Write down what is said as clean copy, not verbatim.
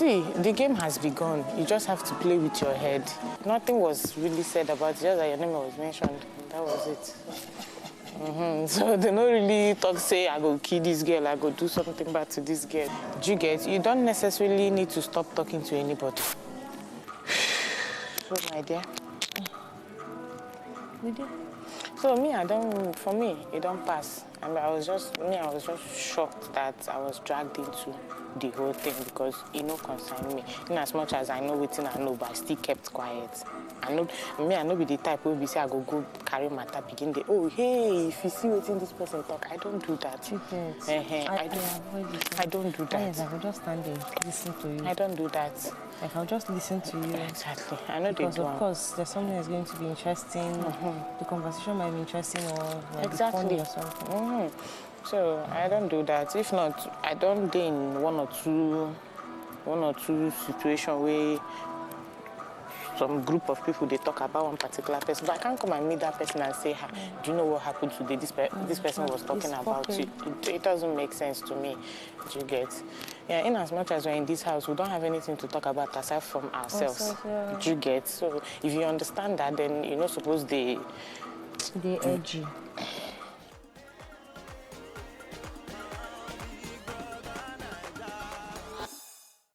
See, the game has begun. You just have to play with your head. Nothing was really said about it, just that your name was mentioned. That was it. So they don't really talk, say, I go kill this girl, I go do something bad to this girl. Do you get? You don't necessarily need to stop talking to anybody. So, my dear. So for me, it don't pass. And I was just shocked that I was dragged into the whole thing because it no concern me. In as much as I know wetin I know, but I still kept quiet. I know be the type who be say I go carry matter begin the hey, if you see wetin this person talk, I don't do that. I don't do that. Yes, I will just stand there, listen to you. I don't do that. Like, I'll just listen to you. Exactly. I know because they do. Of course, there's something that's going to be interesting. The conversation might be interesting or might be funny or something. So I don't do that. If not, I don't do in one or two situations where some group of people they talk about one particular person, but I can't come and meet that person and say, do you know what happened today? This person was talking about you. It doesn't make sense to me. Do you get? Yeah, in as much as we're in this house, we don't have anything to talk about aside from ourselves. Do you get? So if you understand that, then you're not supposed to they edgy.